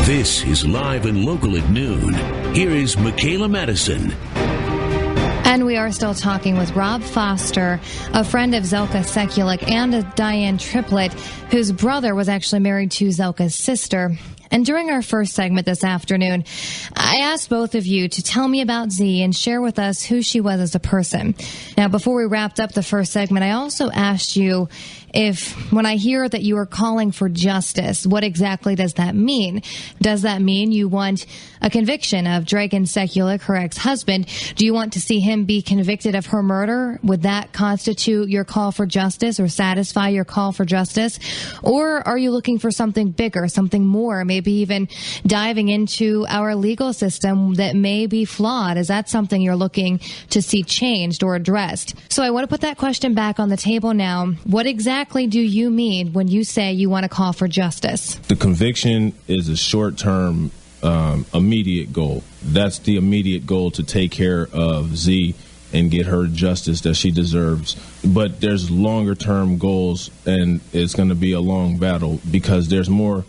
This is Live and Local at noon. Here is Michaela Madison. And we are still talking with Rob Foster, a friend of Zelka Sekulik and a Diane triplet whose brother was actually married to Zelka's sister. And during our first segment this afternoon, I asked both of you to tell me about Z and share with us who she was as a person. Now, before we wrapped up the first segment, I also asked you if, when I hear that you are calling for justice, what exactly does that mean? Does that mean you want a conviction of Dragan Sekulik, her ex-husband? Do you want to see him be convicted of her murder? Would that constitute your call for justice or satisfy your call for justice? Or are you looking for something bigger, something more, maybe even diving into our legal system that may be flawed? Is that something you're looking to see changed or addressed? So I want to put that question back on the table now. What exactly do you mean when you say you want to call for justice? The conviction is a short-term, immediate goal. That's the immediate goal, to take care of Z and get her justice that she deserves. But there's longer-term goals, and it's going to be a long battle because there's more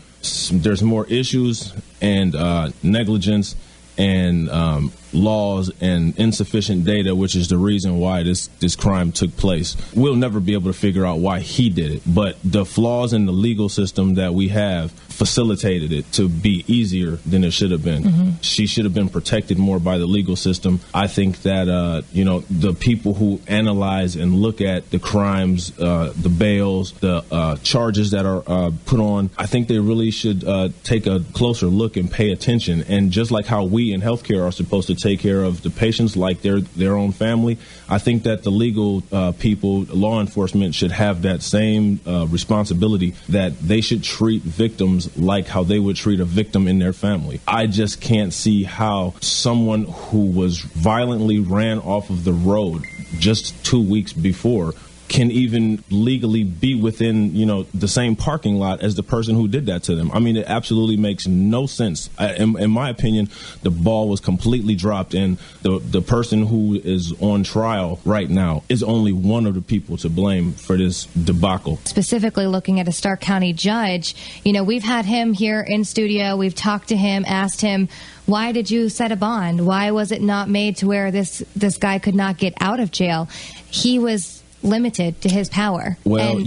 issues and negligence and laws and insufficient data, which is the reason why this crime took place. We'll never be able to figure out why he did it, but the flaws in the legal system that we have facilitated it to be easier than it should have been. Mm-hmm. She should have been protected more by the legal system. I think that the people who analyze and look at the crimes, the bails, the charges that are put on, I think they really should take a closer look and pay attention. And just like how we in healthcare are supposed to take care of the patients like their own family, I think that the legal people, law enforcement, should have that same responsibility, that they should treat victims like how they would treat a victim in their family. I just can't see how someone who was violently ran off of the road just 2 weeks before can even legally be within, the same parking lot as the person who did that to them. I mean, it absolutely makes no sense. In my opinion, the ball was completely dropped, and the person who is on trial right now is only one of the people to blame for this debacle. Specifically looking at a Stark County judge, we've had him here in studio. We've talked to him, asked him, why did you set a bond? Why was it not made to where this guy could not get out of jail? He was limited to his power. Well,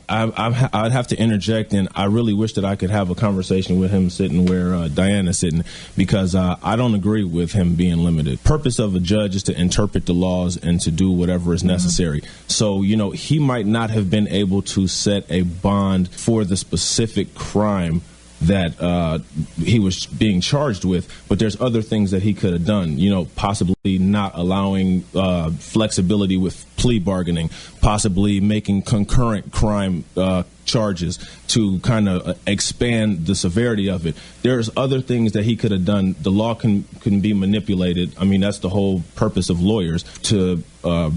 I'd have to interject, and I really wish that I could have a conversation with him sitting where Diana's sitting, because I don't agree with him being limited. Purpose of a judge is to interpret the laws and to do whatever is necessary. Mm-hmm. So, he might not have been able to set a bond for the specific crime that he was being charged with, but there's other things that he could have done, possibly not allowing flexibility with plea bargaining, possibly making concurrent crime charges to kind of expand the severity of it. There's other things that he could have done. The law can be manipulated. I mean, that's the whole purpose of lawyers, to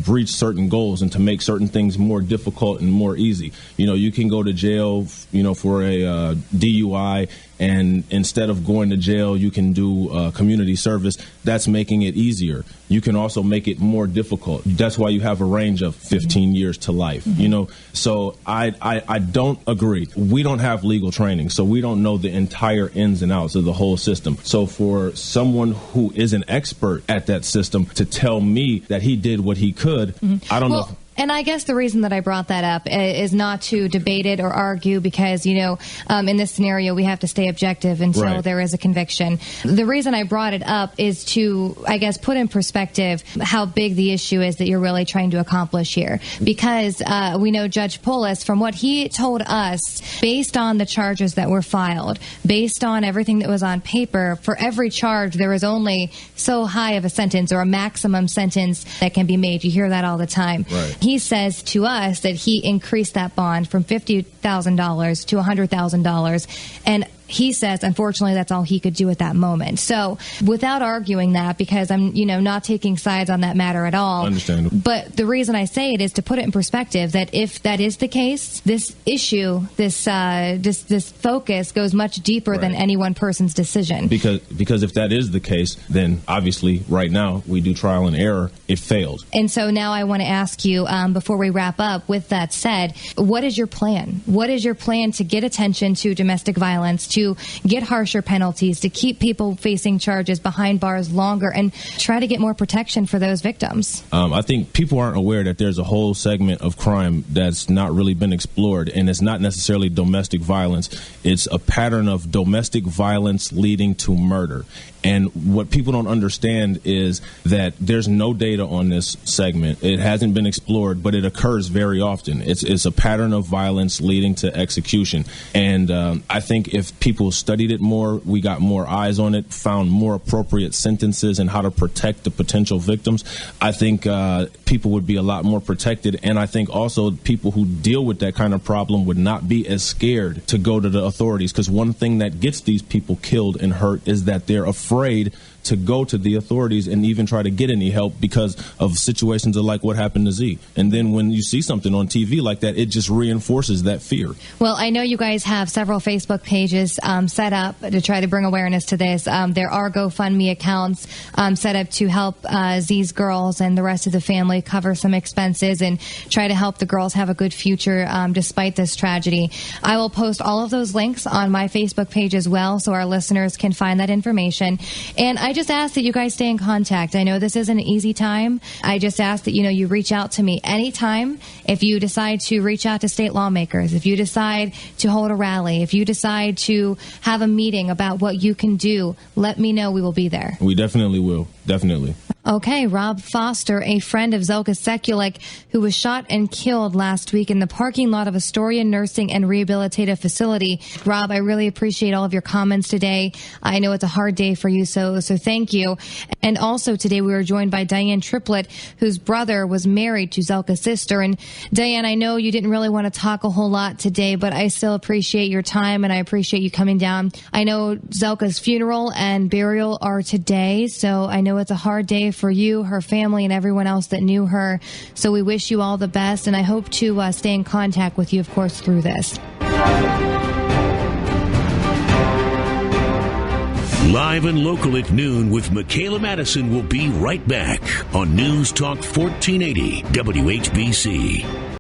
reach certain goals and to make certain things more difficult and more easy. You can go to jail, for a DUI, and instead of going to jail, you can do community service. That's making it easier. You can also make it more difficult. That's why you have a range of 15 years to life. Mm-hmm. So I don't agree. We don't have legal training, so we don't know the entire ins and outs of the whole system. So for someone who is an expert at that system to tell me that he did what he could, I don't know. And I guess the reason that I brought that up is not to debate it or argue, because, in this scenario, we have to stay objective until there is a conviction. The reason I brought it up is to, I guess, put in perspective how big the issue is that you're really trying to accomplish here. Because we know Judge Polis, from what he told us, based on the charges that were filed, based on everything that was on paper, for every charge, there is only so high of a sentence, or a maximum sentence that can be made. You hear that all the time. Right. He says to us that he increased that bond from $50,000 to $100,000, and he says, unfortunately, that's all he could do at that moment. So without arguing that, because I'm, not taking sides on that matter at all. Understandable. But the reason I say it is to put it in perspective that if that is the case, this issue, this focus goes much deeper than any one person's decision. Because if that is the case, then obviously right now we do trial and error. It failed. And so now I want to ask you, before we wrap up, with that said, what is your plan? What is your plan to get attention to domestic violence, to get harsher penalties, to keep people facing charges behind bars longer, and try to get more protection for those victims? I think people aren't aware that there's a whole segment of crime that's not really been explored, and it's not necessarily domestic violence. It's a pattern of domestic violence leading to murder. And what people don't understand is that there's no data on this segment. It hasn't been explored, but it occurs very often. It's a pattern of violence leading to execution. And I think if people studied it more, we got more eyes on it, found more appropriate sentences and how to protect the potential victims, I think people would be a lot more protected. And I think also people who deal with that kind of problem would not be as scared to go to the authorities, because one thing that gets these people killed and hurt is that they're afraid to go to the authorities and even try to get any help because of situations like what happened to Z. And then when you see something on TV like that, it just reinforces that fear. Well, I know you guys have several Facebook pages set up to try to bring awareness to this. There are GoFundMe accounts set up to help Z's girls and the rest of the family cover some expenses and try to help the girls have a good future despite this tragedy. I will post all of those links on my Facebook page as well, so our listeners can find that information. And I just ask that you guys stay in contact. I know this isn't an easy time. I just ask that, you reach out to me anytime. If you decide to reach out to state lawmakers, if you decide to hold a rally, if you decide to have a meeting about what you can do, let me know. We will be there. We definitely will. Definitely. Okay, Rob Foster, a friend of Zelka Sekulic, who was shot and killed last week in the parking lot of Astoria Nursing and Rehabilitative Facility. Rob, I really appreciate all of your comments today. I know it's a hard day for you, so thank you. And also today we were joined by Diane Triplett, whose brother was married to Zelka's sister. And Diane, I know you didn't really want to talk a whole lot today, but I still appreciate your time and I appreciate you coming down. I know Zelka's funeral and burial are today, so I know it's a hard day for you, her family, and everyone else that knew her. So we wish you all the best, and I hope to stay in contact with you, of course, through this. Live and local at noon with Michaela Madison will be right back on News Talk 1480 WHBC.